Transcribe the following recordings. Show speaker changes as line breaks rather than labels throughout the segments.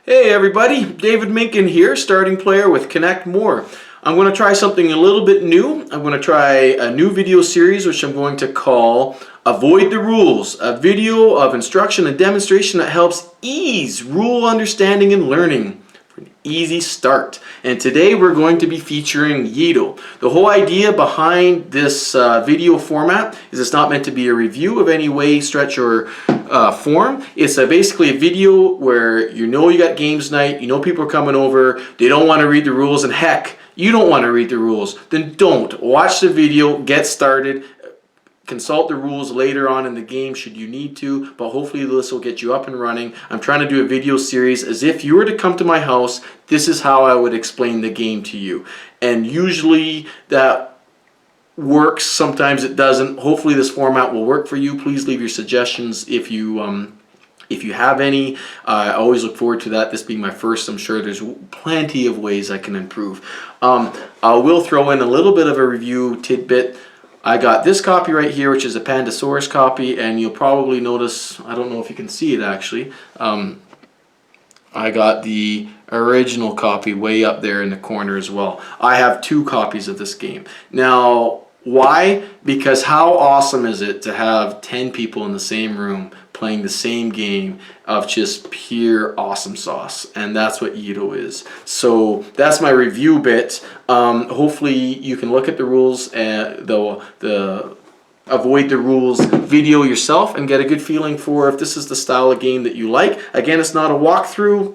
Hey everybody, David Minkin here, starting player with Connect More. I'm going to try something a little bit new. I'm going to try a new video series which I'm going to call Avoid the Rules, a video of instruction and demonstration that helps ease rule understanding and learning for an easy start. And today we're going to be featuring Yedo. The whole idea behind this video format is it's not meant to be a review of any way, stretch, or form. It's basically a video where you know you got games night, you know people are coming over, they don't want to read the rules, and heck, you don't want to read the rules, then don't. Watch the video, get started, consult the rules later on in the game should you need to, but hopefully this will get you up and running. I'm trying to do a video series as if you were to come to my house, this is how I would explain the game to you. And usually that works, sometimes it doesn't. Hopefully this format will work for you. Please leave your suggestions if you have any. I always look forward to that. This being my first, I'm sure there's plenty of ways I can improve. I will throw in a little bit of a review tidbit. I got this copy right here, which is a Pandasaurus copy, and you'll probably notice, I don't know if you can see it actually, I got the original copy way up there in the corner as well. I have two copies of this game. Now, why? Because how awesome is it to have 10 people in the same room playing the same game of just pure awesome sauce, and that's what Yedo is. So that's my review bit. Hopefully you can look at the rules and the Avoid the Rules video yourself and get a good feeling for if this is the style of game that you like. Again, it's not a walkthrough,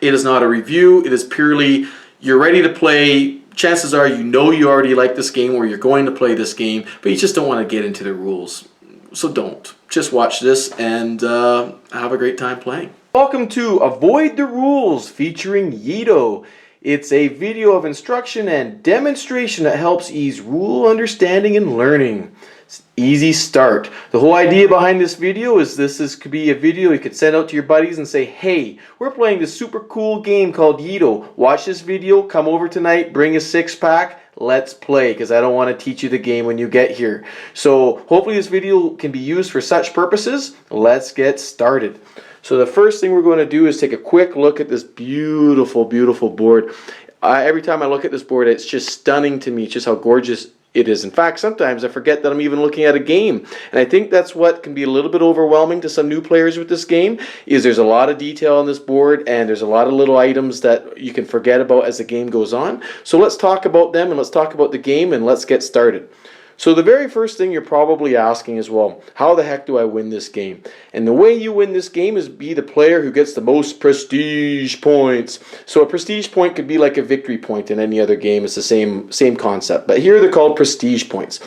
it is not a review, it is purely you're ready to play. Chances are you know you already like this game or you're going to play this game, but you just don't want to get into the rules. So don't. Just watch this and have a great time playing. Welcome to Avoid the Rules featuring Yedo. It's a video of instruction and demonstration that helps ease rule understanding and learning. It's an easy start. The whole idea behind this video is could be a video you could send out to your buddies and say, hey, we're playing this super cool game called Yedo. Watch this video, come over tonight, bring a six-pack, let's play, because I don't want to teach you the game when you get here. So hopefully this video can be used for such purposes. Let's get started. So the first thing we're going to do is take a quick look at this beautiful, beautiful board. Every time I look at this board, it's just stunning to me, just how gorgeous it is. In fact, sometimes I forget that I'm even looking at a game. And I think that's what can be a little bit overwhelming to some new players with this game, is there's a lot of detail on this board and there's a lot of little items that you can forget about as the game goes on. So let's talk about them and let's talk about the game and let's get started. So the very first thing you're probably asking is, well, how the heck do I win this game? And the way you win this game is be the player who gets the most prestige points. So a prestige point could be like a victory point in any other game. It's the same concept. But here they're called prestige points.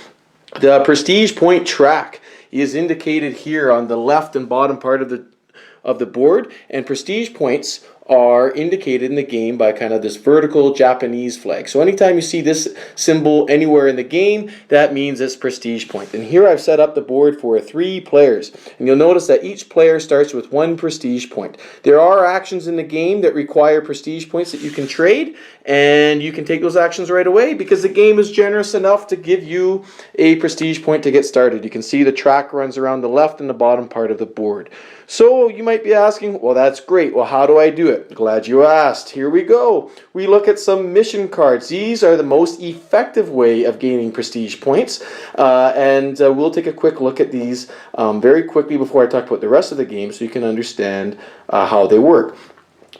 The prestige point track is indicated here on the left and bottom part of the board, and prestige points are indicated in the game by kind of this vertical Japanese flag. So anytime you see this symbol anywhere in the game, that means it's prestige point. And here I've set up the board for 3 players. And you'll notice that each player starts with 1 prestige point. There are actions in the game that require prestige points that you can trade, and you can take those actions right away because the game is generous enough to give you a prestige point to get started. You can see the track runs around the left and the bottom part of the board. So you might be asking, well, that's great. Well, how do I do it? Glad you asked. Here we go. We look at some mission cards. These are the most effective way of gaining prestige points. And we'll take a quick look at these very quickly before I talk about the rest of the game so you can understand how they work.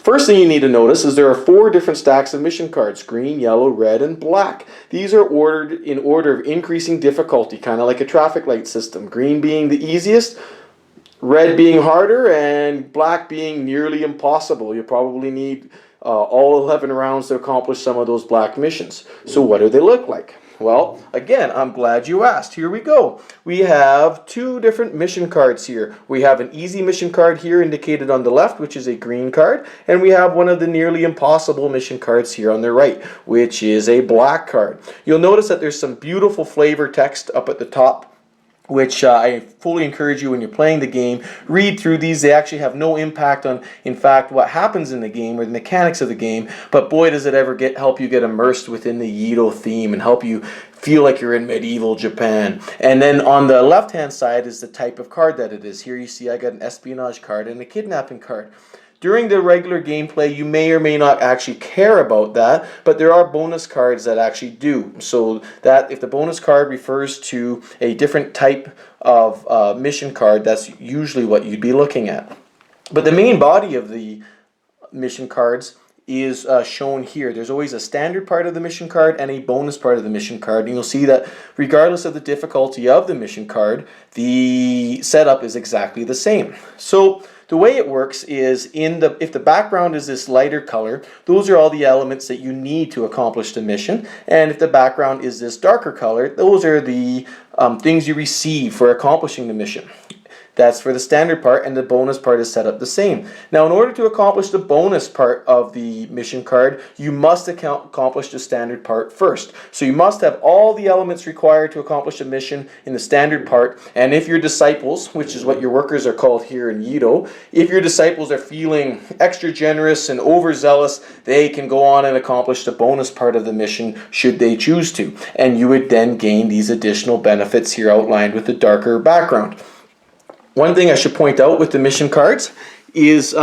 First thing you need to notice is there are 4 different stacks of mission cards: green, yellow, red, and black. These are ordered in order of increasing difficulty, kind of like a traffic light system. Green being the easiest, red being harder, and black being nearly impossible. You probably need all 11 rounds to accomplish some of those black missions. So what do they look like? Well, again, I'm glad you asked. Here we go. We have 2 different mission cards here. We have an easy mission card here indicated on the left, which is a green card, and we have one of the nearly impossible mission cards here on the right, which is a black card. You'll notice that there's some beautiful flavor text up at the top, which I fully encourage you when you're playing the game, read through these. They actually have no impact on, in fact, what happens in the game or the mechanics of the game, but boy does it ever help you get immersed within the Yedo theme and help you feel like you're in medieval Japan. And then on the left hand side is the type of card that it is. Here you see I got an espionage card and a kidnapping card. During the regular gameplay, you may or may not actually care about that, but there are bonus cards that actually do. So that if the bonus card refers to a different type of mission card, that's usually what you'd be looking at. But the main body of the mission cards is shown here. There's always a standard part of the mission card and a bonus part of the mission card, and you'll see that regardless of the difficulty of the mission card, the setup is exactly the same. So the way it works is if the background is this lighter color, those are all the elements that you need to accomplish the mission, and if the background is this darker color, those are the things you receive for accomplishing the mission. That's for the standard part, and the bonus part is set up the same. Now, in order to accomplish the bonus part of the mission card, you must accomplish the standard part first. So you must have all the elements required to accomplish a mission in the standard part, and if your disciples, which is what your workers are called here in Yedo, if your disciples are feeling extra generous and overzealous, they can go on and accomplish the bonus part of the mission should they choose to. And you would then gain these additional benefits here outlined with the darker background. One thing I should point out with the mission cards is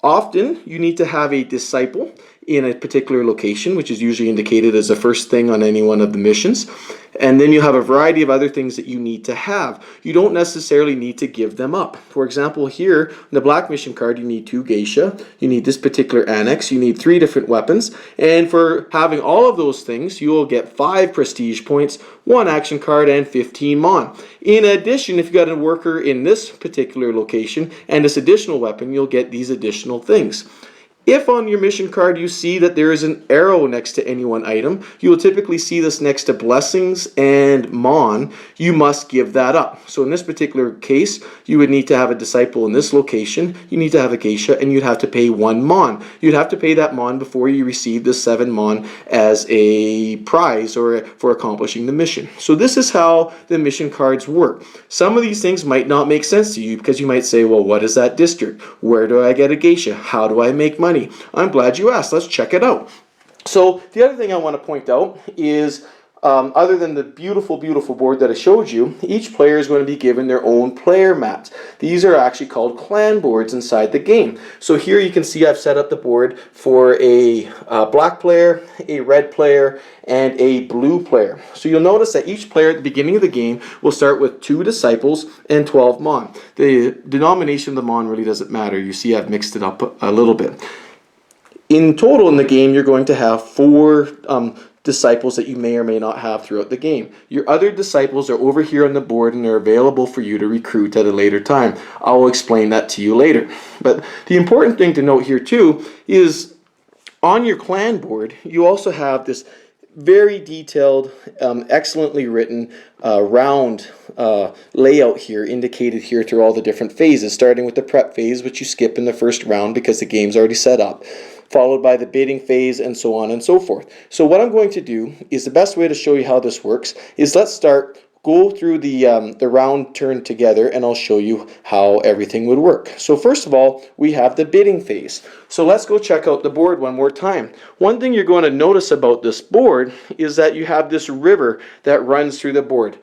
often you need to have a disciple in a particular location, which is usually indicated as the first thing on any one of the missions. And then you have a variety of other things that you need to have. You don't necessarily need to give them up. For example, here, on the black mission card, you need 2 geisha, you need this particular annex, you need 3 different weapons, and for having all of those things, you will get 5 prestige points, 1 action card, and 15 mon. In addition, if you got a worker in this particular location and this additional weapon, you'll get these additional things. If on your mission card you see that there is an arrow next to any one item, you will typically see this next to blessings and mon. You must give that up. So in this particular case, you would need to have a disciple in this location, you need to have a geisha, and you'd have to pay 1 mon. You'd have to pay that mon before you receive the 7 mon as a prize or for accomplishing the mission. So this is how the mission cards work. Some of these things might not make sense to you because you might say, well, what is that district? Where do I get a geisha? How do I make money? I'm glad you asked. Let's check it out. So the other thing I want to point out is other than the beautiful, beautiful board that I showed you, each player is going to be given their own player mats. These are actually called clan boards inside the game. So here you can see I've set up the board for a black player, a red player, and a blue player. So you'll notice that each player at the beginning of the game will start with 2 disciples and 12 mon. The denomination of the mon really doesn't matter. You see I've mixed it up a little bit. In total in the game, you're going to have 4 disciples that you may or may not have throughout the game. Your other disciples are over here on the board and they're available for you to recruit at a later time. I'll explain that to you later. But the important thing to note here too is on your clan board, you also have this very detailed, excellently written round layout here, indicated here through all the different phases, starting with the prep phase, which you skip in the first round because the game's already set up, followed by the bidding phase, and so on and so forth. So what I'm going to do is the best way to show you how this works is let's go through the round turn together, and I'll show you how everything would work. So first of all, we have the bidding phase. So let's go check out the board one more time. One thing you're going to notice about this board is that you have this river that runs through the board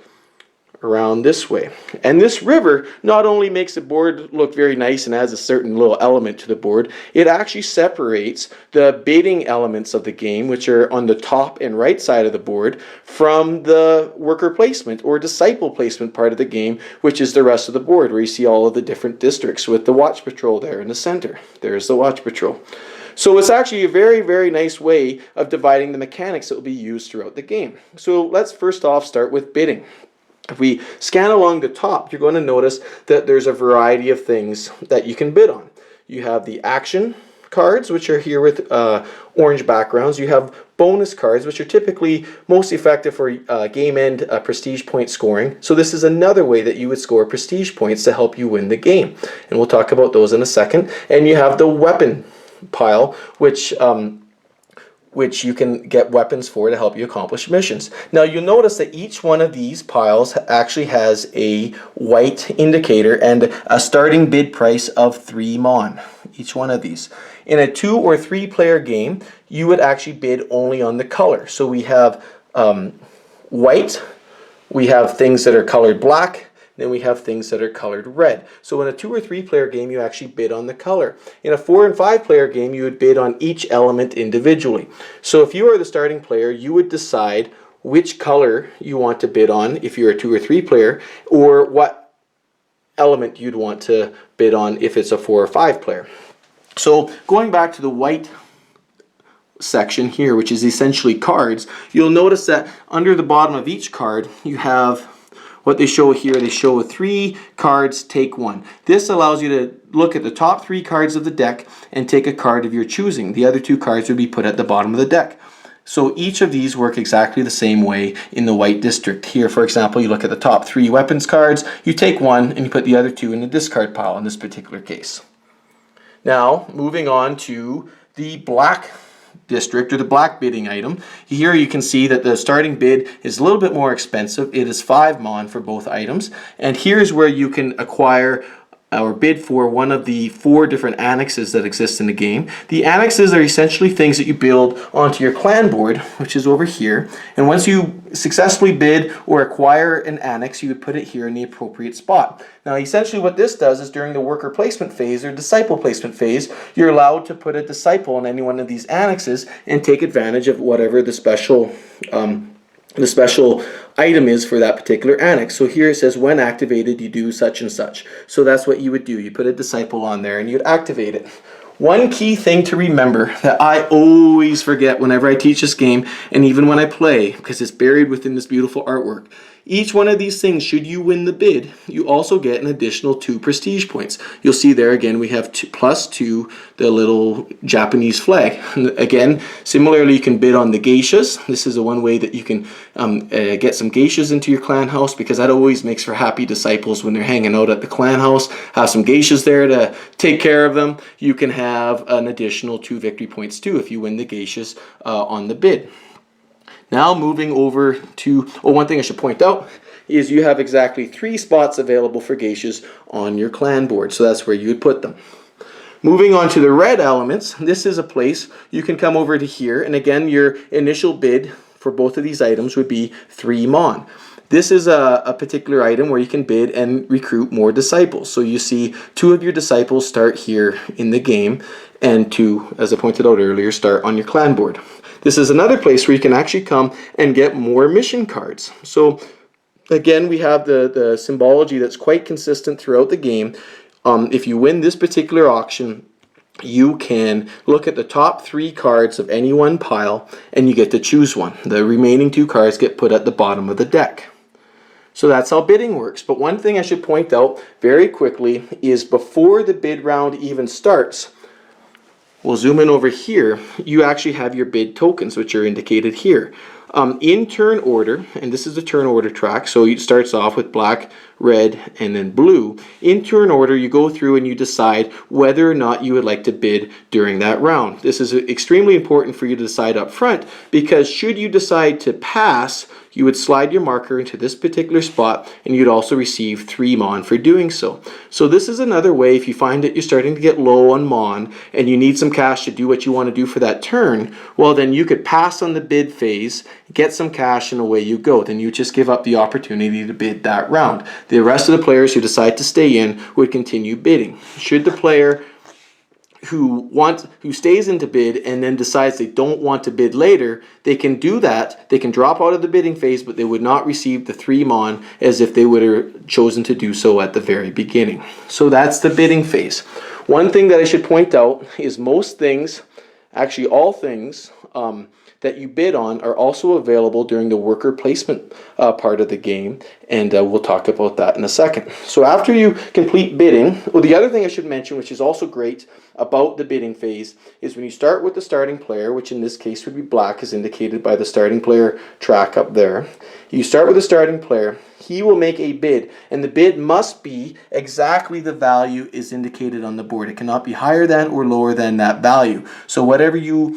around this way. And this river not only makes the board look very nice and adds a certain little element to the board, it actually separates the bidding elements of the game, which are on the top and right side of the board, from the worker placement or disciple placement part of the game, which is the rest of the board, where you see all of the different districts with the watch patrol there in the center. There's the watch patrol. So it's actually a very, very nice way of dividing the mechanics that will be used throughout the game. So let's first off start with bidding. If we scan along the top, you're going to notice that there's a variety of things that you can bid on. You have the action cards, which are here with orange backgrounds. You have bonus cards, which are typically most effective for game end prestige point scoring. So this is another way that you would score prestige points to help you win the game. And we'll talk about those in a second. And you have the weapon pile, which you can get weapons for to help you accomplish missions. Now you'll notice that each one of these piles actually has a white indicator and a starting bid price of 3 mon, each one of these. In a 2 or 3 player game, you would actually bid only on the color. So we have white, we have things that are colored black, Then we have things that are colored red. So in a 2 or 3 player game, you actually bid on the color. In a 4 and 5 player game, you would bid on each element individually. So if you are the starting player, you would decide which color you want to bid on if you're a 2 or 3 player, or what element you'd want to bid on if it's a 4 or 5 player. So going back to the white section here, which is essentially cards, you'll notice that under the bottom of each card you have what they show here. They show 3 cards, take 1. This allows you to look at the top 3 cards of the deck and take a card of your choosing. The other 2 cards would be put at the bottom of the deck. So each of these work exactly the same way in the white district. Here, for example, you look at the top 3 weapons cards, you take 1 and you put the other 2 in the discard pile in this particular case. Now, moving on to the black district, or the black bidding item. Here you can see that the starting bid is a little bit more expensive. It is 5 mon for both items. And here's where you can acquire or bid for one of the 4 different annexes that exist in the game. The annexes are essentially things that you build onto your clan board, which is over here. And once you successfully bid or acquire an annex, you would put it here in the appropriate spot. Now essentially what this does is during the worker placement phase or disciple placement phase, you're allowed to put a disciple on any one of these annexes and take advantage of whatever the special item is for that particular annex. So here it says when activated you do such and such. So that's what you would do. You put a disciple on there and you'd activate it. One key thing to remember that I always forget whenever I teach this game, and even when I play, because it's buried within this beautiful artwork, each one of these things, should you win the bid, you also get an additional 2 prestige points. You'll see there again we have +2, the little Japanese flag. And again, similarly you can bid on the geishas. This is the one way that you can get some geishas into your clan house, because that always makes for happy disciples when they're hanging out at the clan house. Have some geishas there to take care of them. You can have an additional 2 victory points too if you win the geishas on the bid. Now moving over to, one thing I should point out is you have exactly 3 spots available for geishas on your clan board. So that's where you would put them. Moving on to the red elements, this is a place you can come over to here. And again, your initial bid for both of these items would be 3 mon. This is a particular item where you can bid and recruit more disciples. So you see 2 of your disciples start here in the game, and 2, as I pointed out earlier, start on your clan board. This is another place where you can actually come and get more mission cards. So again, we have the symbology that's quite consistent throughout the game. If you win this particular auction, you can look at the top 3 cards of any one pile and you get to choose one. The remaining 2 cards get put at the bottom of the deck. So that's how bidding works. But one thing I should point out very quickly is before the bid round even starts, we'll zoom in over here, you actually have your bid tokens, which are indicated here. In turn order, and this is the turn order track, so it starts off with black, red, and then blue. In turn order, you go through and you decide whether or not you would like to bid during that round. This is extremely important for you to decide up front, because should you decide to pass, you would slide your marker into this particular spot and you'd also receive 3 mon for doing so. So this is another way, if you find that you're starting to get low on mon and you need some cash to do what you want to do for that turn, well then you could pass on the bid phase, get some cash, and away you go. Then you just give up the opportunity to bid that round. The rest of the players who decide to stay in would continue bidding. Should the player who stays into bid and then decides they don't want to bid later, they can do that. They can drop out of the bidding phase, but they would not receive the 3 mon as if they would have chosen to do so at the very beginning. So that's the bidding phase. One thing that I should point out is most things, actually all things, that you bid on are also available during the worker placement part of the game, and we'll talk about that in a second. So after you complete bidding, the other thing I should mention, which is also great about the bidding phase, is when you start with the starting player, which in this case would be black, as indicated by the starting player track up there. You start with the starting player, he will make a bid, and the bid must be exactly the value is indicated on the board. It cannot be higher than or lower than that value. So whatever your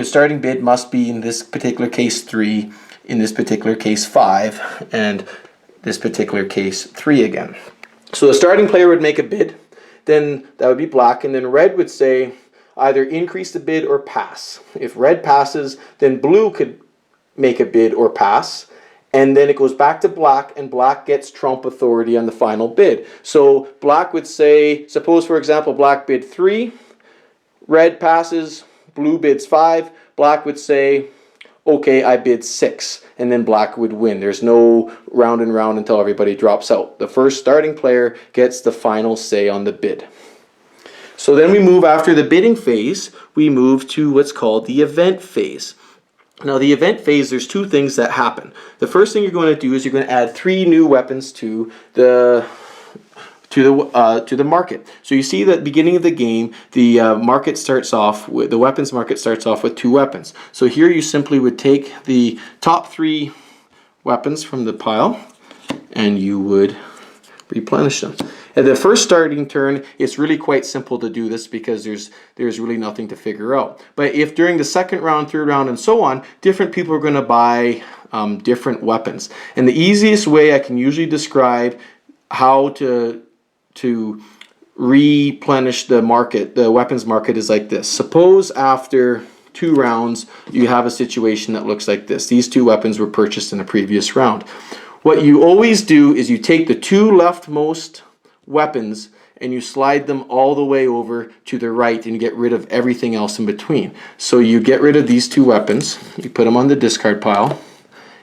starting bid must be, in this particular case 3, in this particular case 5, and this particular case 3 again. So the starting player would make a bid, then that would be black, and then red would say either increase the bid or pass. If red passes, then blue could make a bid or pass, and then it goes back to black, and black gets trump authority on the final bid. So black would say, suppose for example, black bid 3, red passes, blue bids 5, black would say, okay, I bid 6, and then black would win. There's no round and round until everybody drops out. The first starting player gets the final say on the bid. So then we move, after the bidding phase, we move to what's called the event phase. Now the event phase, there's two things that happen. The first thing you're going to do is you're going to add 3 new weapons to the market. So you see that at the beginning of the game, the market starts off with, the weapons market starts off with 2 weapons. So here you simply would take the top 3 weapons from the pile and you would replenish them. At the first starting turn, it's really quite simple to do this because there's really nothing to figure out. But if during the second round, third round, and so on, different people are going to buy different weapons. And the easiest way I can usually describe how to replenish the market, the weapons market, is like this. Suppose after 2 rounds, you have a situation that looks like this. These 2 weapons were purchased in a previous round. What you always do is you take the 2 leftmost weapons and you slide them all the way over to the right and get rid of everything else in between. So you get rid of these 2 weapons, you put them on the discard pile,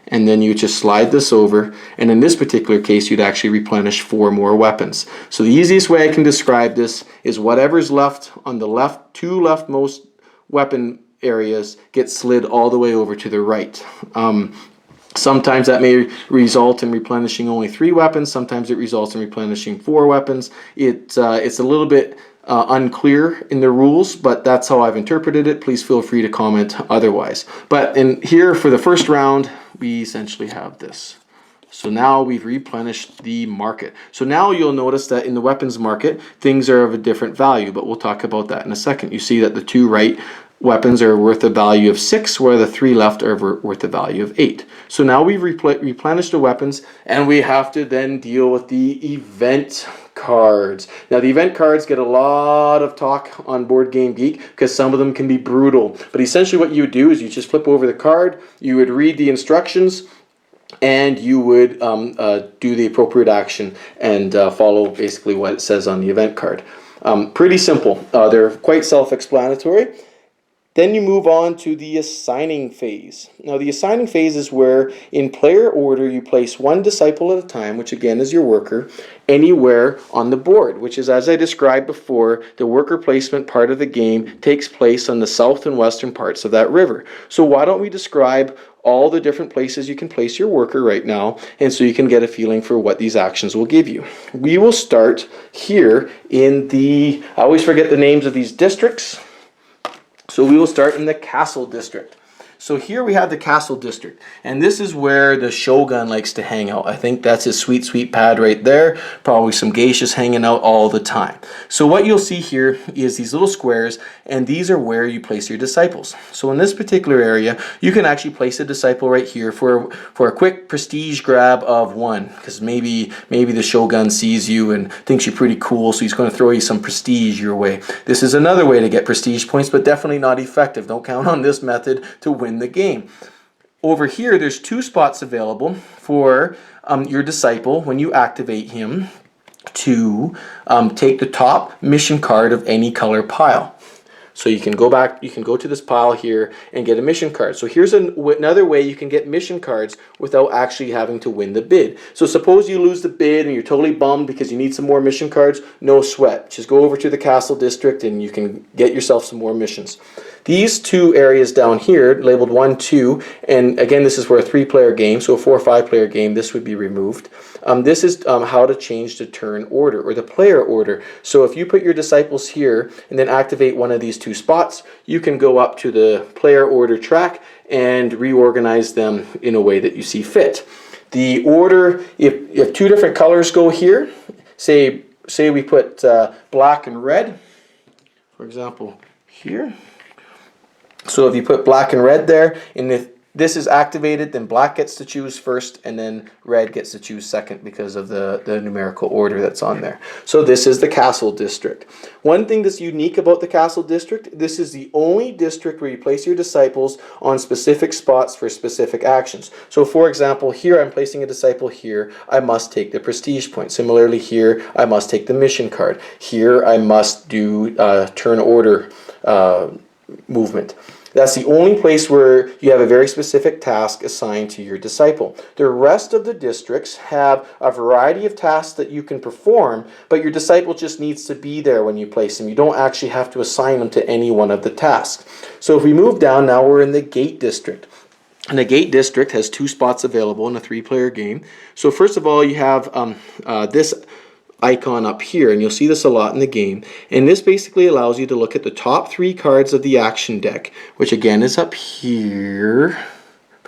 and then you just slide this over, and in this particular case you'd actually replenish 4 more weapons. So the easiest way I can describe this is whatever's left on the left, 2 leftmost weapon areas get slid all the way over to the right. Sometimes that may result in replenishing only 3 weapons. Sometimes it results in replenishing 4 weapons. It's a little bit unclear in the rules, but that's how I've interpreted it. Please feel free to comment otherwise. But in here for the first round, we essentially have this. So now we've replenished the market. So now you'll notice that in the weapons market, things are of a different value, but we'll talk about that in a second. You see that the 2 right weapons are worth a value of 6, where the 3 left are worth a value of 8. So now we've replenished the weapons, and we have to then deal with the event cards. Now the event cards get a lot of talk on Board Game Geek because some of them can be brutal. But essentially what you would do is you just flip over the card, you would read the instructions, and you would do the appropriate action and follow basically what it says on the event card. Pretty simple. They're quite self-explanatory. Then you move on to the assigning phase. Now the assigning phase is where in player order you place 1 disciple at a time, which again is your worker, anywhere on the board, which is, as I described before, the worker placement part of the game takes place on the south and western parts of that river. So why don't we describe all the different places you can place your worker right now, and so you can get a feeling for what these actions will give you. We will start here in the, I always forget the names of these districts. So we will start in the Castle District. So here we have the Castle District, and this is where the Shogun likes to hang out. I think that's his sweet, sweet pad right there. Probably some geishas hanging out all the time. So what you'll see here is these little squares, and these are where you place your disciples. So in this particular area, you can actually place a disciple right here for a quick prestige grab of 1, because maybe the Shogun sees you and thinks you're pretty cool, so he's going to throw you some prestige your way. This is another way to get prestige points, but definitely not effective. Don't count on this method to win the game. Over here, there's 2 spots available for your disciple when you activate him to take the top mission card of any color pile. So you can go back, you can go to this pile here and get a mission card. So here's another way you can get mission cards without actually having to win the bid. So suppose you lose the bid and you're totally bummed because you need some more mission cards. No sweat. Just go over to the Castle District and you can get yourself some more missions. These 2 areas down here, labeled 1, 2, and again, this is for a 3-player game, so a 4 or 5-player game, this would be removed. This is how to change the turn order, or the player order. So if you put your disciples here and then activate one of these 2 spots, you can go up to the player order track and reorganize them in a way that you see fit. The order, if 2 different colors go here, say we put black and red, for example, here. So if you put black and red there, and this is activated, then black gets to choose first, and then red gets to choose second because of the numerical order that's on there. So this is the castle district. One thing that's unique about the castle district, this is the only district where you place your disciples on specific spots for specific actions. So for example, here I'm placing a disciple here, I must take the prestige point. Similarly here, I must take the mission card. Here I must do turn order movement. That's the only place where you have a very specific task assigned to your disciple. The rest of the districts have a variety of tasks that you can perform, but your disciple just needs to be there when you place them. You don't actually have to assign them to any one of the tasks. So if we move down, now we're in the gate district. And the gate district has 2 spots available in a 3-player game. So first of all, you have this icon up here, and you'll see this a lot in the game, and this basically allows you to look at the top 3 cards of the action deck, which again is up here.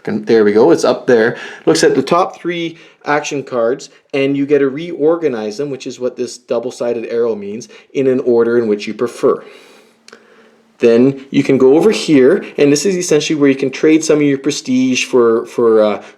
There we go, it's up there. Looks at the top 3 action cards, and you get to reorganize them, which is what this double-sided arrow means, in an order in which you prefer. Then you can go over here, and this is essentially where you can trade some of your prestige for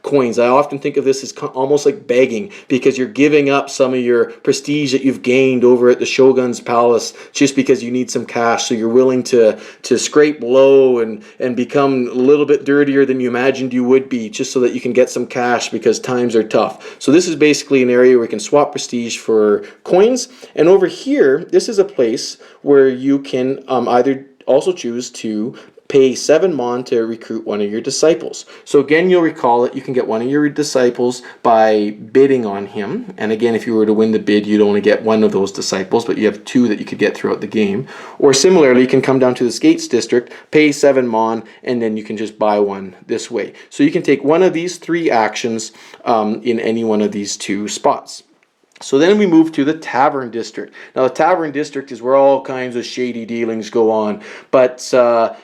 coins. I often think of this as almost like begging, because you're giving up some of your prestige that you've gained over at the Shogun's palace just because you need some cash. So you're willing to scrape low and become a little bit dirtier than you imagined you would be, just so that you can get some cash because times are tough. So this is basically an area where you can swap prestige for coins. And over here, this is a place where you can either also choose to pay 7 mon to recruit one of your disciples. So again, you'll recall that you can get one of your disciples by bidding on him. And again, if you were to win the bid, you'd only get one of those disciples, but you have 2 that you could get throughout the game. Or similarly, you can come down to the Skates district, pay 7 mon, and then you can just buy one this way. So you can take one of these 3 actions in any one of these 2 spots. So then we move to the Tavern District. Now the Tavern District is where all kinds of shady dealings go on, but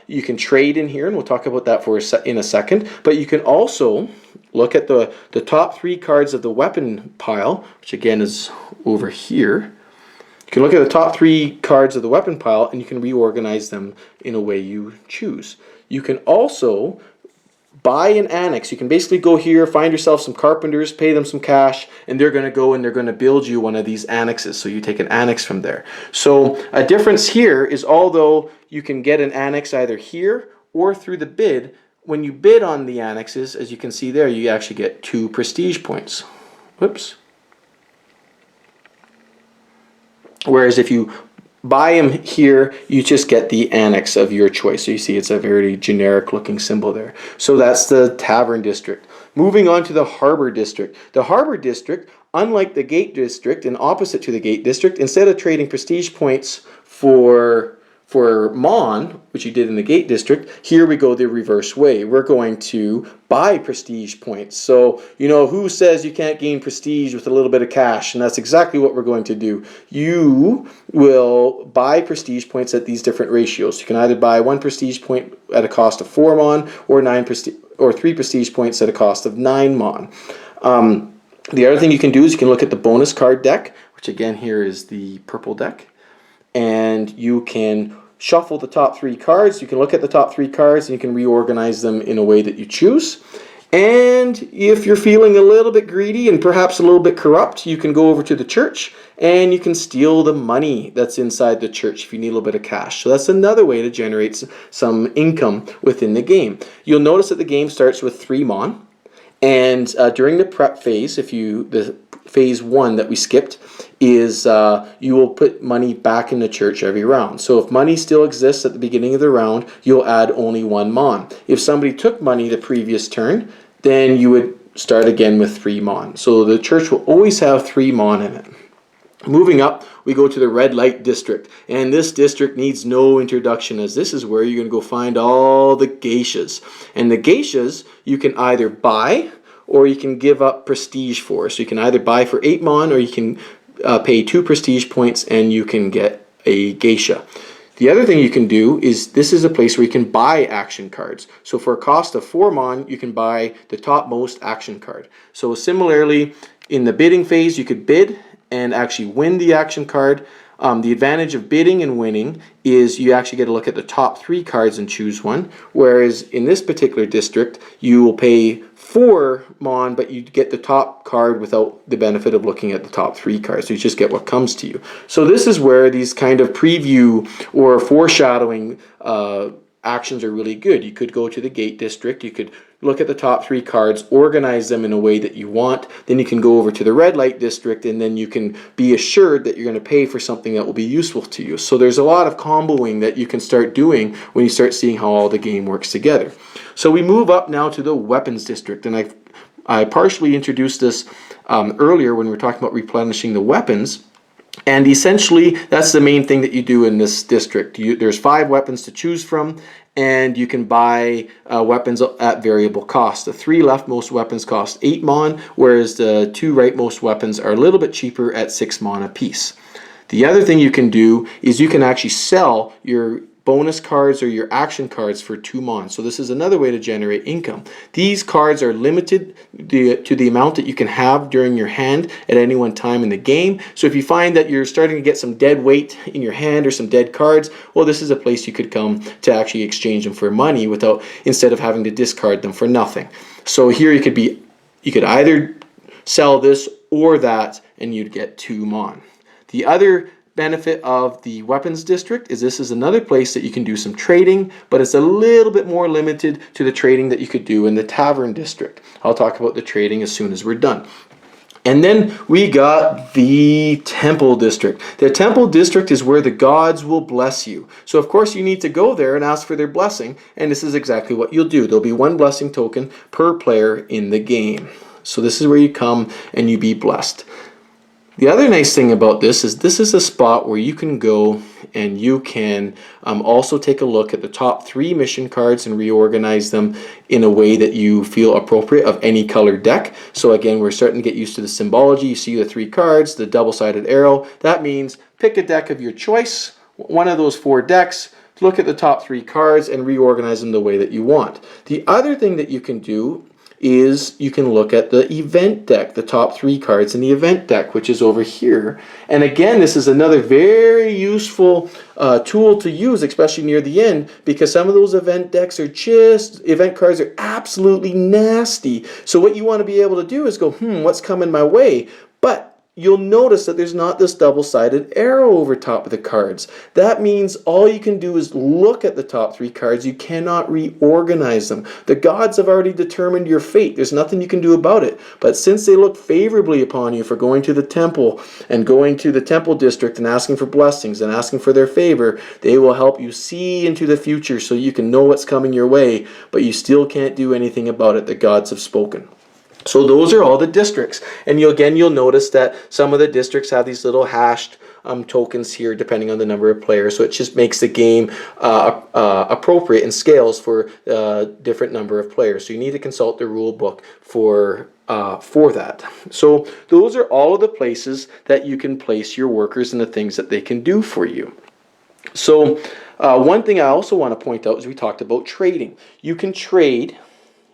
you can trade in here, and we'll talk about that in a second. But you can also look at the top 3 cards of the weapon pile, which again is over here. You can look at the top 3 cards of the weapon pile, and you can reorganize them in a way you choose. You can also buy an annex. You can basically go here, find yourself some carpenters, pay them some cash, and they're going to go and they're going to build you one of these annexes. So you take an annex from there. So a difference here is, although you can get an annex either here or through the bid, when you bid on the annexes, as you can see there, you actually get 2 prestige points. Whoops. Whereas if you buy them here, you just get the annex of your choice. So you see it's a very generic looking symbol there. So that's the Tavern District. Moving on to the Harbor District. The Harbor District, unlike the Gate District and opposite to the Gate District, instead of trading prestige points for Mon, which you did in the Gate District, here we go the reverse way. We're going to buy prestige points. So, you know, who says you can't gain prestige with a little bit of cash? And that's exactly what we're going to do. You will buy prestige points at these different ratios. You can either buy 1 prestige point at a cost of 4 Mon, or 3 prestige points at a cost of 9 Mon. The other thing you can do is you can look at the bonus card deck, which again here is the purple deck. And you can shuffle the top 3 cards. You can look at the top 3 cards and you can reorganize them in a way that you choose. And if you're feeling a little bit greedy and perhaps a little bit corrupt, you can go over to the church and you can steal the money that's inside the church if you need a little bit of cash. So that's another way to generate some income within the game. You'll notice that the game starts with 3 Mon. And during the prep phase, the phase 1 that we skipped, is you will put money back in the church every round. So if money still exists at the beginning of the round, you'll add only 1 Mon. If somebody took money the previous turn, then you would start again with 3 Mon. So the church will always have 3 Mon in it. Moving up, we go to the Red Light District. And this district needs no introduction, as this is where you're going to go find all the geishas. And the geishas you can either buy or you can give up prestige for. So you can either buy for 8 Mon, or you can pay 2 prestige points and you can get a geisha. The other thing you can do is, this is a place where you can buy action cards. So for a cost of 4 Mon, you can buy the topmost action card. So similarly, in the bidding phase, you could bid and actually win the action card. The advantage of bidding and winning is you actually get to look at the top 3 cards and choose one, whereas in this particular district you will pay 4 Mon, but you get the top card without the benefit of looking at the top 3 cards. So you just get what comes to you. So this is where these kind of preview or foreshadowing actions are really good. You could go to the gate district, you could look at the top 3 cards, organize them in a way that you want, then you can go over to the red light district, and then you can be assured that you're going to pay for something that will be useful to you. So there's a lot of comboing that you can start doing when you start seeing how all the game works together. So we move up now to the weapons district, and I partially introduced this earlier when we were talking about replenishing the weapons. And essentially, that's the main thing that you do in this district. There's 5 weapons to choose from, and you can buy weapons at variable cost. The 3 leftmost weapons cost 8 Mon, whereas the 2 rightmost weapons are a little bit cheaper at 6 Mon a piece. The other thing you can do is you can actually sell your bonus cards or your action cards for 2 Mon. So this is another way to generate income. These cards are limited to the amount that you can have during your hand at any one time in the game. So if you find that you're starting to get some dead weight in your hand or some dead cards, well, this is a place you could come to actually exchange them for money instead of having to discard them for nothing. So here you could either sell this or that and you'd get 2 Mon. The other benefit of the weapons district is this is another place that you can do some trading, but it's a little bit more limited to the trading that you could do in the tavern district. I'll talk about the trading as soon as we're done. And then we got the temple district. The temple district is where the gods will bless you. So of course you need to go there and ask for their blessing, and this is exactly what you'll do. There'll be 1 blessing token per player in the game. So this is where you come and you be blessed. The other nice thing about this is a spot where you can go and you can also take a look at the top 3 mission cards and reorganize them in a way that you feel appropriate of any color deck. So again, we're starting to get used to the symbology. You see the 3 cards, the double-sided arrow. That means pick a deck of your choice, one of those 4 decks, look at the top 3 cards and reorganize them the way that you want. The other thing that you can do is you can look at the event deck, the top 3 cards in the event deck, which is over here. And again, this is another very useful tool to use, especially near the end, because some of those event cards are absolutely nasty. So what you want to be able to do is go, what's coming my way? But you'll notice that there's not this double-sided arrow over top of the cards. That means all you can do is look at the top 3 cards. You cannot reorganize them. The gods have already determined your fate. There's nothing you can do about it. But since they look favorably upon you for going to the temple and going to the temple district and asking for blessings and asking for their favor, they will help you see into the future so you can know what's coming your way, but you still can't do anything about it. The gods have spoken. So those are all the districts, and you'll notice that some of the districts have these little hashed tokens here depending on the number of players, so it just makes the game appropriate and scales for different number of players. So you need to consult the rule book for that. So those are all of the places that you can place your workers and the things that they can do for you. So one thing I also want to point out is we talked about trading. You can trade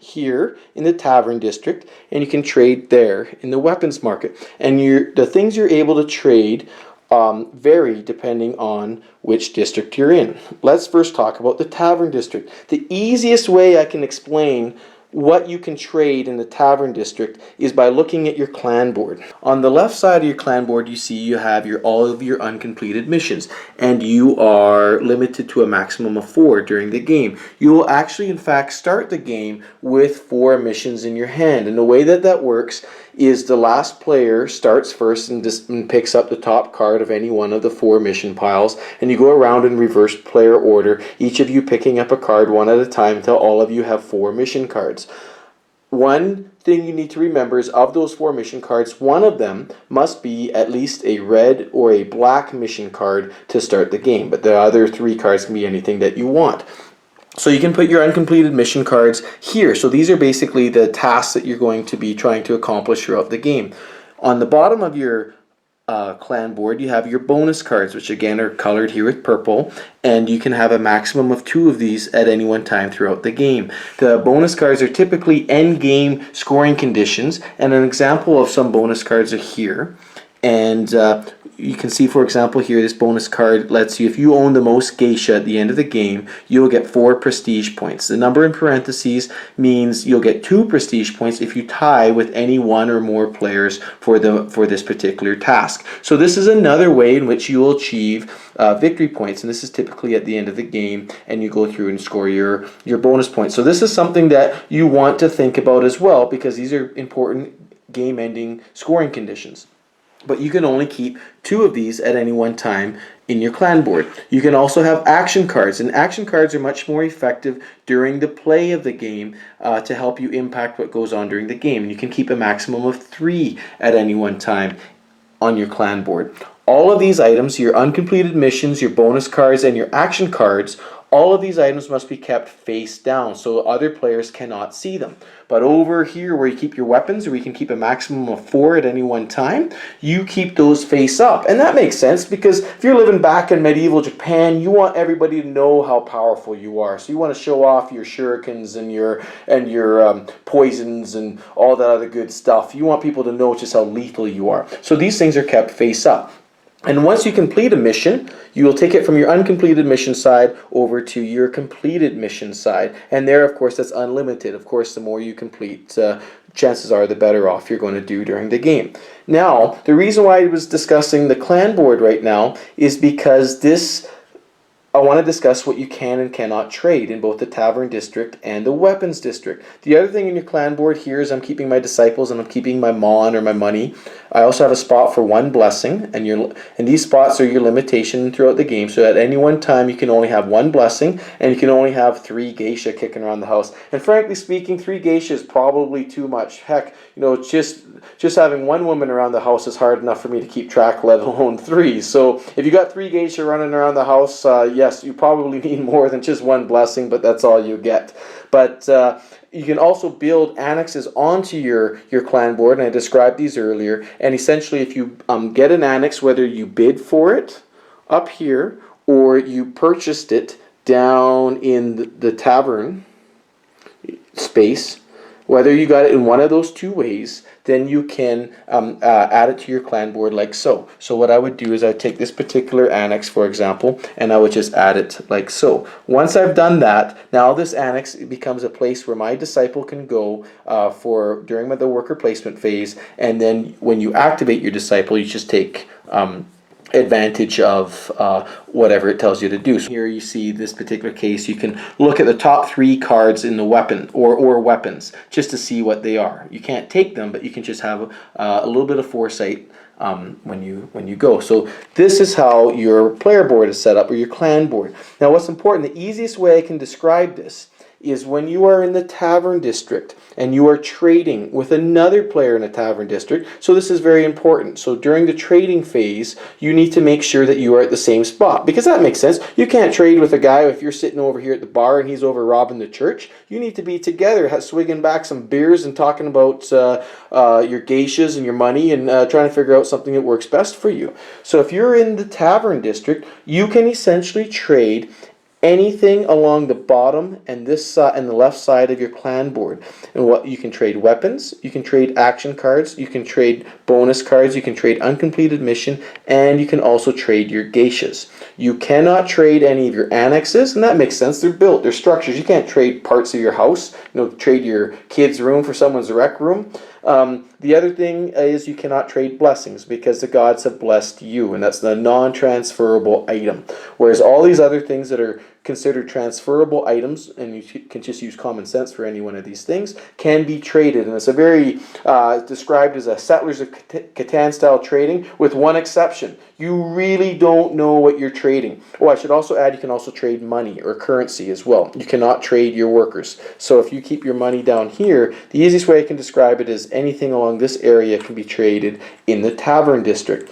here in the tavern district, and you can trade there in the weapons market. And the things you're able to trade vary depending on which district you're in. Let's first talk about the tavern district. The easiest way I can explain what you can trade in the tavern district is by looking at your clan board. On the left side of your clan board, you see you have all of your uncompleted missions, and you are limited to a maximum of 4 during the game. You will actually in fact start the game with 4 missions in your hand, and the way that works is the last player starts first and picks up the top card of any one of the 4 mission piles, and you go around in reverse player order, each of you picking up a card one at a time until all of you have 4 mission cards. One thing you need to remember is of those 4 mission cards, one of them must be at least a red or a black mission card to start the game, but the other 3 cards can be anything that you want. So you can put your uncompleted mission cards here. So these are basically the tasks that you're going to be trying to accomplish throughout the game. On the bottom of your clan board, you have your bonus cards, which again are colored here with purple, and you can have a maximum of 2 of these at any one time throughout the game. The bonus cards are typically end game scoring conditions, and an example of some bonus cards are here. And you can see, for example, here, this bonus card lets you, if you own the most geisha at the end of the game, you'll get 4 prestige points. The number in parentheses means you'll get 2 prestige points if you tie with any one or more players for this particular task. So this is another way in which you will achieve victory points, and this is typically at the end of the game, and you go through and score your bonus points. So this is something that you want to think about as well, because these are important game-ending scoring conditions. But you can only keep 2 of these at any one time in your clan board. You can also have action cards, and action cards are much more effective during the play of the game to help you impact what goes on during the game. And you can keep a maximum of 3 at any one time on your clan board. All of these items, your uncompleted missions, your bonus cards, and your action cards, all of these items must be kept face down so other players cannot see them. But over here where you keep your weapons, where you can keep a maximum of 4 at any one time, you keep those face up. And that makes sense, because if you're living back in medieval Japan, you want everybody to know how powerful you are. So you want to show off your shurikens and your poisons and all that other good stuff. You want people to know just how lethal you are. So these things are kept face up. And once you complete a mission, you will take it from your uncompleted mission side over to your completed mission side. And there, of course, that's unlimited. Of course, the more you complete, chances are the better off you're going to do during the game. Now, the reason why I was discussing the clan board right now is because I want to discuss what you can and cannot trade in both the Tavern District and the Weapons District. The other thing in your clan board here is I'm keeping my disciples and I'm keeping my mon or my money. I also have a spot for 1 blessing, and these spots are your limitation throughout the game. So at any one time you can only have 1 blessing, and you can only have 3 geisha kicking around the house. And frankly speaking, 3 geisha is probably too much. Heck, just having 1 woman around the house is hard enough for me to keep track, let alone 3. So if you got 3 geisha running around the house, yes, you probably need more than just 1 blessing, but that's all you get. But you can also build annexes onto your clan board, and I described these earlier. And essentially, if you get an annex, whether you bid for it up here or you purchased it down in the tavern space, whether you got it in one of those 2 ways, then you can add it to your clan board like so. So what I would do is I'd take this particular annex, for example, and I would just add it like so. Once I've done that, now this annex becomes a place where my disciple can go during the worker placement phase, and then when you activate your disciple, you just take advantage of whatever it tells you to do. So here you see this particular case, you can look at the top 3 cards in the weapon or weapons just to see what they are. You can't take them, but you can just have a little bit of foresight when you go. So this is how your player board is set up, or your clan board. Now what's important, the easiest way I can describe this is when you are in the Tavern District and you are trading with another player in a Tavern District. So this is very important. So during the trading phase, you need to make sure that you are at the same spot, because that makes sense. You can't trade with a guy if you're sitting over here at the bar and he's over robbing the church. You need to be together, swigging back some beers and talking about your geishas and your money, and trying to figure out something that works best for you. So if you're in the Tavern District, you can essentially trade anything along the bottom and this side and the left side of your clan board. And what you can trade weapons, you can trade action cards, you can trade bonus cards, you can trade uncompleted mission, and you can also trade your geishas. You cannot trade any of your annexes, and that makes sense. They're built, they're structures. You can't trade parts of your house, trade your kid's room for someone's rec room. The other thing is you cannot trade blessings, because the gods have blessed you, and that's the non-transferable item. Whereas all these other things that are considered transferable items, and you can just use common sense for any one of these things, can be traded. And it's a very described as a Settlers of Catan style trading, with one exception. You really don't know what you're trading. Oh, I should also add, you can also trade money or currency as well. You cannot trade your workers. So if you keep your money down here, the easiest way I can describe it is anything along this area can be traded in the Tavern District.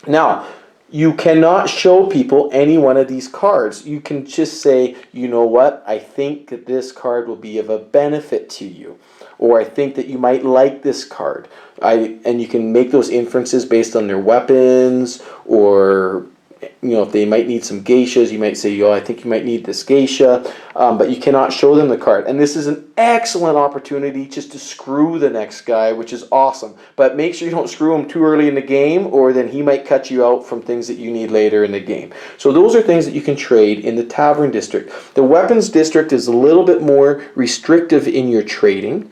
Now, you cannot show people any one of these cards. You can just say, you know what, I think that this card will be of a benefit to you, or I think that you might like this card. And you can make those inferences based on their weapons or if they might need some geishas, you might say, I think you might need this geisha, but you cannot show them the card. And this is an excellent opportunity just to screw the next guy, which is awesome. But make sure you don't screw him too early in the game, or then he might cut you out from things that you need later in the game. So those are things that you can trade in the Tavern District. The Weapons District is a little bit more restrictive in your trading,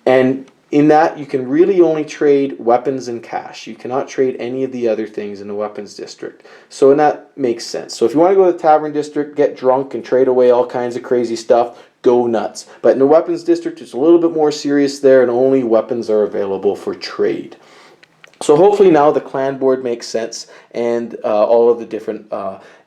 and in that, you can really only trade weapons and cash. You cannot trade any of the other things in the weapons district. So that makes sense. So if you want to go to the Tavern District, get drunk and trade away all kinds of crazy stuff, go nuts. But in the weapons district, it's a little bit more serious there, and only weapons are available for trade. So hopefully now the clan board makes sense, and all of the different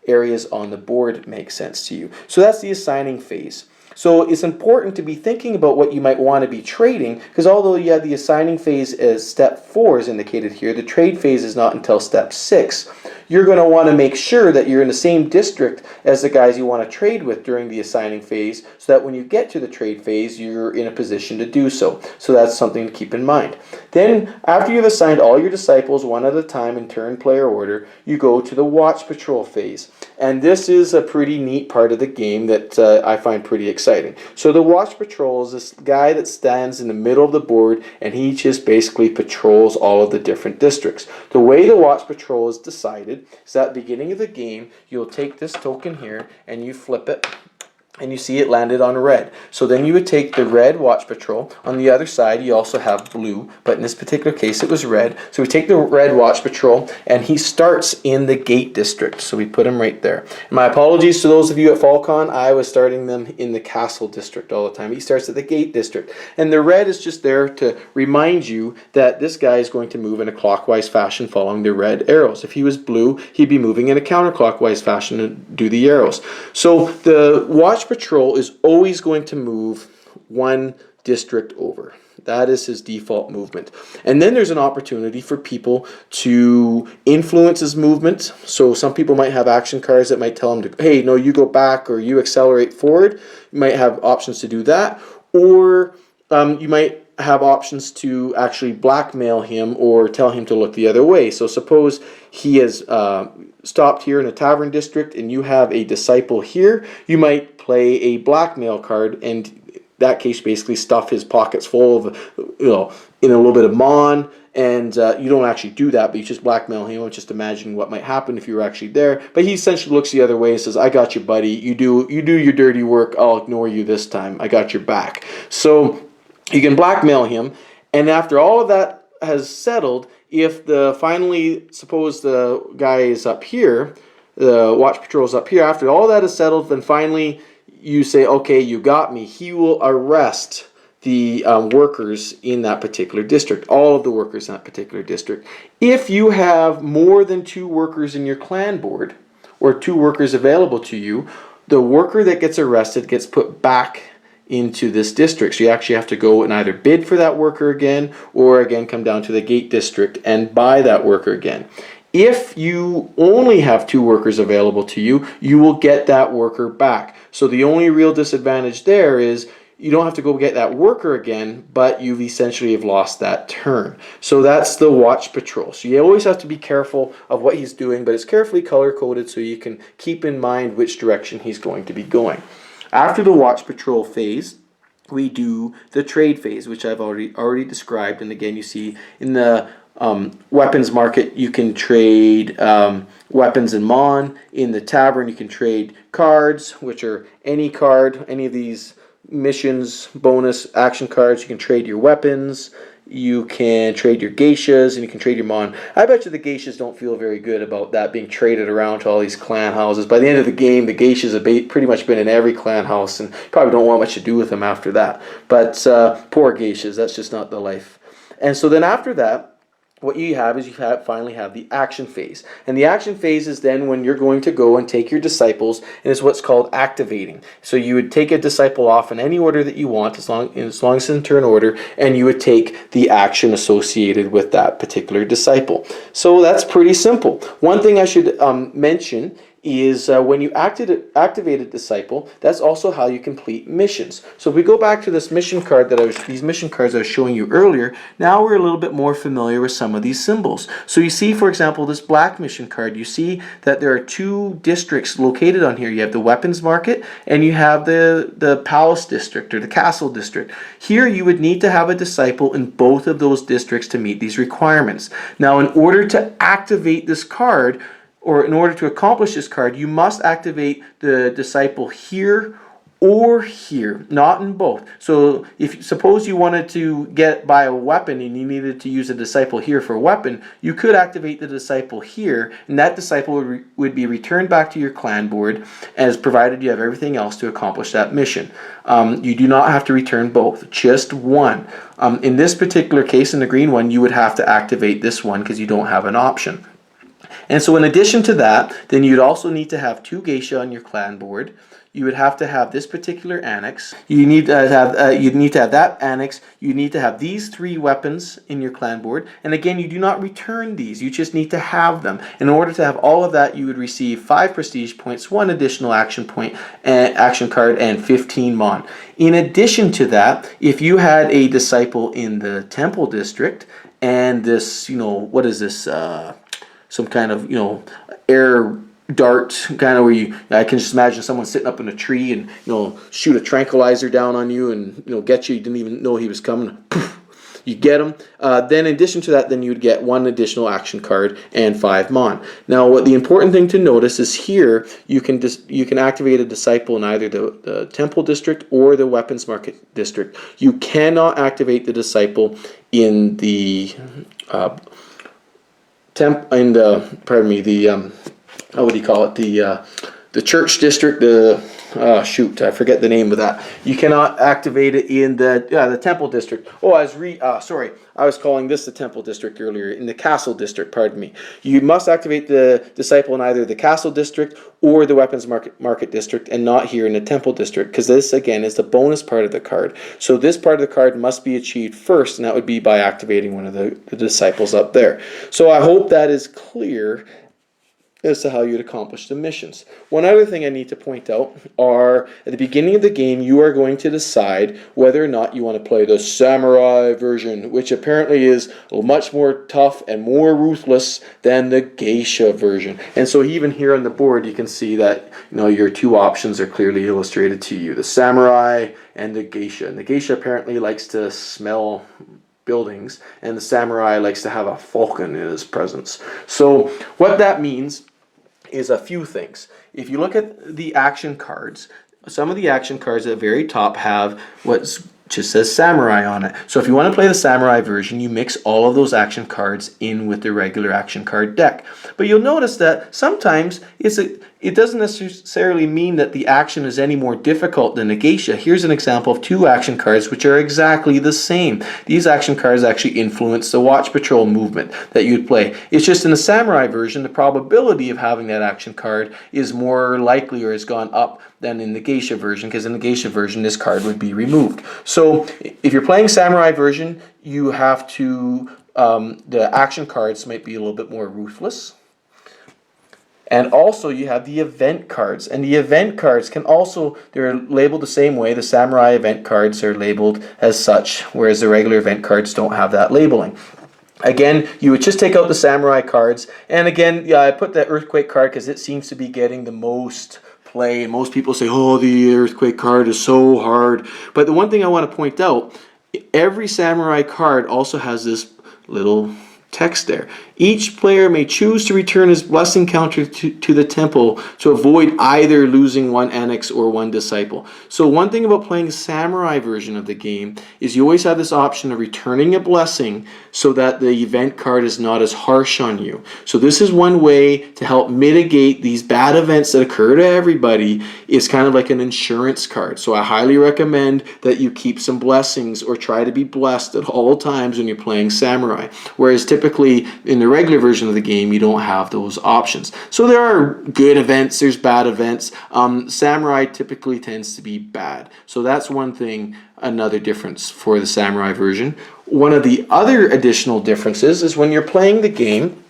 areas on the board make sense to you. So that's the assigning phase. So it's important to be thinking about what you might want to be trading, because although you have the assigning phase as step 4 is indicated here, the trade phase is not until step 6. You're going to want to make sure that you're in the same district as the guys you want to trade with during the assigning phase, so that when you get to the trade phase, you're in a position to do so. So that's something to keep in mind. Then, after you've assigned all your disciples one at a time in turn player order, you go to the watch patrol phase. And this is a pretty neat part of the game that I find pretty exciting. So the watch patrol is this guy that stands in the middle of the board, and he just basically patrols all of the different districts. The way the watch patrol is decided is at the beginning of the game, you'll take this token here and you flip it, and you see it landed on red. So then you would take the red watch patrol. On the other side, you also have blue, but in this particular case, it was red. So we take the red watch patrol, and he starts in the gate district. So we put him right there. And my apologies to those of you at Falcon. I was starting them in the castle district all the time. He starts at the gate district. And the red is just there to remind you that this guy is going to move in a clockwise fashion following the red arrows. If he was blue, he'd be moving in a counterclockwise fashion to do the arrows. So the watch patrol is always going to move one district over. That is his default movement. And then there's an opportunity for people to influence his movement. So some people might have action cards that might tell him to, hey, no, you go back or you accelerate forward. You might have options to do that. Or you might have options to actually blackmail him or tell him to look the other way. So suppose he has stopped here in the Tavern District and you have a disciple here, you might play a blackmail card, and in that case basically stuff his pockets full of, in a little bit of mon, and you don't actually do that, but you just blackmail him and just imagine what might happen if you were actually there. But he essentially looks the other way and says, I got you, buddy. You do your dirty work. I'll ignore you this time. I got your back. So you can blackmail him, and after all of that has settled, if suppose the guy is up here, the watch patrol is up here, after all that is settled, then finally you say, okay, you got me. He will arrest the workers in that particular district, all of the workers in that particular district. If you have more than 2 workers in your clan board, or 2 workers available to you, the worker that gets arrested gets put back into this district. So you actually have to go and either bid for that worker again, or again come down to the gate district and buy that worker again. If you only have 2 workers available to you, you will get that worker back. So the only real disadvantage there is you don't have to go get that worker again, but you've essentially have lost that turn. So that's the watch patrol. So you always have to be careful of what he's doing, but it's carefully color-coded so you can keep in mind which direction he's going to be going. After the watch patrol phase, we do the trade phase, which I've already described. And again, you see in the weapons market, you can trade weapons and mon. In the tavern, you can trade cards, which are any card, any of these missions, bonus, action cards. You can trade your weapons. You can trade your geishas, and you can trade your mon. I bet you the geishas don't feel very good about that being traded around to all these clan houses. By the end of the game, the geishas have pretty much been in every clan house, and probably don't want much to do with them after that. But poor geishas, that's just not the life. And so then after that, what you have is finally have the action phase. And the action phase is then when you're going to go and take your disciples, and it's what's called activating. So you would take a disciple off in any order that you want, as long as it's in turn order, and you would take the action associated with that particular disciple. So that's pretty simple. One thing I should mention is when you activate a disciple, that's also how you complete missions. So if we go back to this mission card these mission cards I was showing you earlier, now we're a little bit more familiar with some of these symbols. So you see, for example, this black mission card, you see that there are two districts located on here. You have the weapons market and you have the palace district or the castle district. Here you would need to have a disciple in both of those districts to meet these requirements. Now, in order to activate this card, or in order to accomplish this card, you must activate the disciple here or here, not in both. So if suppose you wanted to buy a weapon and you needed to use a disciple here for a weapon, you could activate the disciple here, and that disciple would be returned back to your clan board, as provided you have everything else to accomplish that mission. You do not have to return both, just one. In this particular case, in the green one, you would have to activate this one because you don't have an option. And so in addition to that, then you'd also need to have 2 geisha on your clan board. You would have to have this particular annex. You'd need to have that annex. You need to have these 3 weapons in your clan board. And again, you do not return these. You just need to have them. In order to have all of that, you would receive 5 prestige points, 1 additional action point, action card, and 15 mon. In addition to that, if you had a disciple in the temple district, and this, what is this? Some kind of, air dart kind of where I can just imagine someone sitting up in a tree and, shoot a tranquilizer down on you and, get you. You didn't even know he was coming. Poof, you get him. Then in addition to that, then you would get 1 additional action card and 5 mon. Now, what the important thing to notice is here, you can activate a disciple in either the temple district or the weapons market district. You cannot activate the disciple in the the church district, I forget the name of that. You cannot activate it in the temple district. I was calling this the temple district earlier, in the castle district, pardon me. You must activate the disciple in either the castle district or the weapons market district, and not here in the temple district, because this, again, is the bonus part of the card. So this part of the card must be achieved first, and that would be by activating one of the disciples up there. So I hope that is clear as to how you'd accomplish the missions. One other thing I need to point out are, at the beginning of the game, you are going to decide whether or not you want to play the samurai version, which apparently is much more tough and more ruthless than the geisha version. And so even here on the board, you can see that your 2 options are clearly illustrated to you: the samurai and the geisha. And the geisha apparently likes to smell buildings, and the samurai likes to have a falcon in his presence. So what that means is a few things. If you look at the action cards, some of the action cards at the very top have what just says samurai on it. So if you want to play the samurai version, you mix all of those action cards in with the regular action card deck. But you'll notice that sometimes it doesn't necessarily mean that the action is any more difficult than a geisha. Here's an example of 2 action cards which are exactly the same. These action cards actually influence the watch patrol movement that you'd play. It's just in the samurai version, the probability of having that action card is more likely, or has gone up, than in the geisha version, because in the geisha version this card would be removed. So if you're playing samurai version, you have to, the action cards might be a little bit more ruthless. And also you have the event cards, and the event cards they're labeled the same way. The samurai event cards are labeled as such, whereas the regular event cards don't have that labeling. Again, you would just take out the samurai cards, and again, I put the earthquake card because it seems to be getting the most play, and most people say, oh, the earthquake card is so hard. But the one thing I want to point out, every samurai card also has this little text there. Each player may choose to return his blessing counter to the temple to avoid either losing 1 annex or 1 disciple. So one thing about playing the samurai version of the game is you always have this option of returning a blessing so that the event card is not as harsh on you. So this is one way to help mitigate these bad events that occur to everybody. It's kind of like an insurance card. So I highly recommend that you keep some blessings or try to be blessed at all times when you're playing samurai. Whereas typically in the regular version of the game, you don't have those options. So there are good events, there's bad events. Samurai typically tends to be bad. So that's one thing, another difference for the samurai version. One of the other additional differences is when you're playing the game,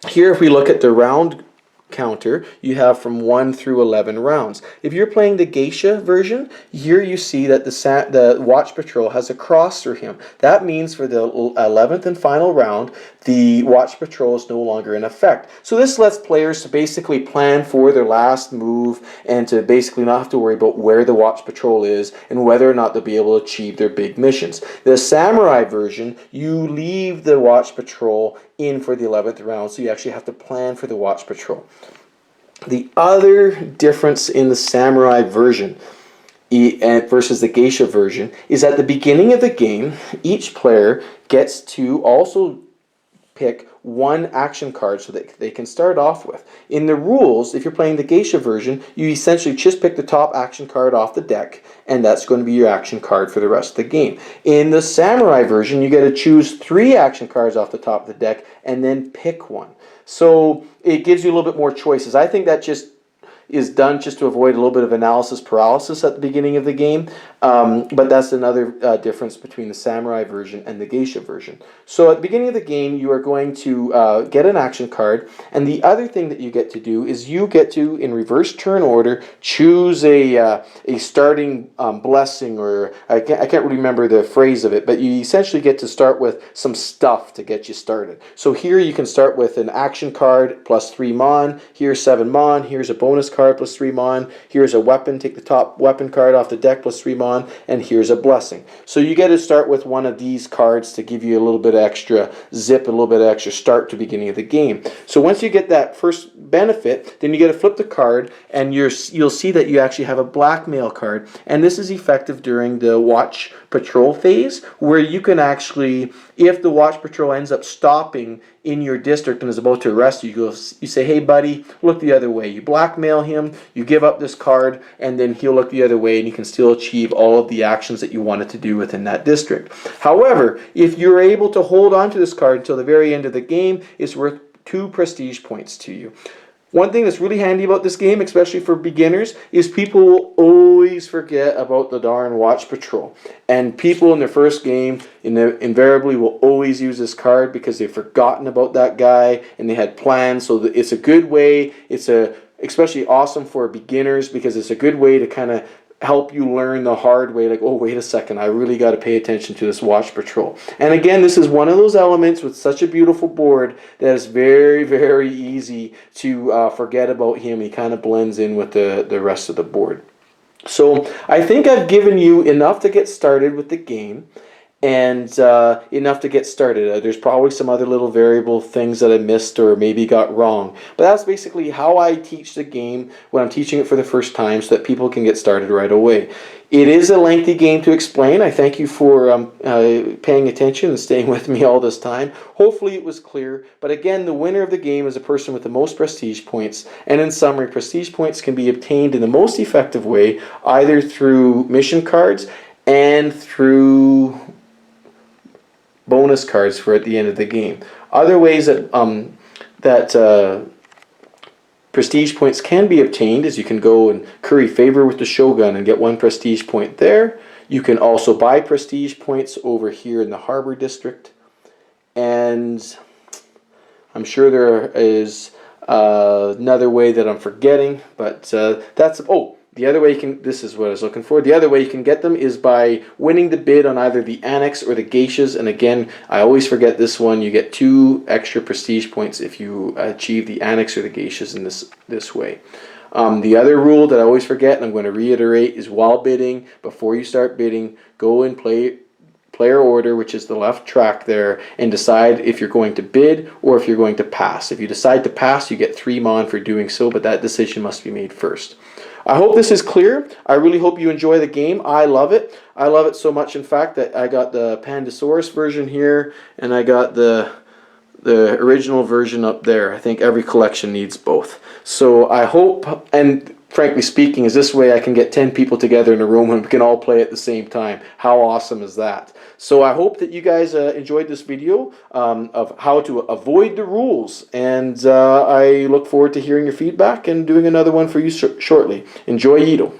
here if we look at the round counter, you have from 1 through 11 rounds. If you're playing the geisha version, here you see that the watch patrol has a cross through him. That means for the 11th and final round, the watch patrol is no longer in effect. So this lets players to basically plan for their last move and to basically not have to worry about where the watch patrol is and whether or not they'll be able to achieve their big missions. The samurai version, you leave the watch patrol in for the 11th round, so you actually have to plan for the watch patrol. The other difference in the samurai version versus the geisha version is at the beginning of the game, each player gets to also pick one action card so that they can start off with. In the rules, if you're playing the geisha version, you essentially just pick the top action card off the deck, and that's going to be your action card for the rest of the game. In the samurai version, you get to choose 3 action cards off the top of the deck and then pick one. So it gives you a little bit more choices. I think that just is done just to avoid a little bit of analysis paralysis at the beginning of the game. But that's another difference between the samurai version and the geisha version. So at the beginning of the game, you are going to get an action card, and the other thing that you get to do is you get to, in reverse turn order, choose a starting blessing, or I can't really remember the phrase of it, but you essentially get to start with some stuff to get you started. So here you can start with an action card plus 3 mon, here's 7 mon, here's a bonus card plus 3 mon, here's a weapon, take the top weapon card off the deck plus 3 mon, and here's a blessing. So you get to start with one of these cards to give you a little bit of extra zip, a little bit of extra start to the beginning of the game. So once you get that first benefit, then you get to flip the card, and you'll see that you actually have a blackmail card, and this is effective during the watch patrol phase, where you can actually, if the watch patrol ends up stopping in your district and is about to arrest you, you say, hey buddy, look the other way. You blackmail him, you give up this card, and then he'll look the other way, and you can still achieve all of the actions that you wanted to do within that district. However, if you're able to hold on to this card until the very end of the game, it's worth 2 prestige points to you. One thing that's really handy about this game, especially for beginners, is people will always forget about the darn watch patrol. And people in their first game invariably will always use this card because they've forgotten about that guy and they had plans. So it's a good way, it's especially awesome for beginners because it's a good way to kind of help you learn the hard way, like, oh, wait a second, I really got to pay attention to this watch patrol. And again, this is one of those elements with such a beautiful board that is very, very easy to forget about him. He kind of blends in with the rest of the board. So I think I've given you enough to get started with the game, and enough to get started. There's probably some other little variable things that I missed or maybe got wrong. But that's basically how I teach the game when I'm teaching it for the first time so that people can get started right away. It is a lengthy game to explain. I thank you for paying attention and staying with me all this time. Hopefully it was clear. But again, the winner of the game is the person with the most prestige points. And in summary, prestige points can be obtained in the most effective way, either through mission cards and through bonus cards for at the end of the game. Other ways that prestige points can be obtained is you can go and curry favor with the Shogun and get 1 prestige point there. You can also buy prestige points over here in the Harbor District. And I'm sure there is another way that I'm forgetting, but the other way you can, this is what I was looking for, the other way you can get them is by winning the bid on either the Annex or the Geishas, and again, I always forget this one, you get 2 extra prestige points if you achieve the Annex or the Geishas in this way. The other rule that I always forget, and I'm going to reiterate, is while bidding, before you start bidding, go and play player order, which is the left track there, and decide if you're going to bid or if you're going to pass. If you decide to pass, you get 3 mon for doing so, but that decision must be made first. I hope this is clear. I really hope you enjoy the game. I love it. I love it so much, in fact, that I got the Pandasaurus version here, and I got the original version up there. I think every collection needs both. So I hope, and frankly speaking, is this way I can get 10 people together in a room and we can all play at the same time. How awesome is that? So I hope that you guys enjoyed this video of how to avoid the rules, and I look forward to hearing your feedback and doing another one for you shortly. Enjoy Yedo.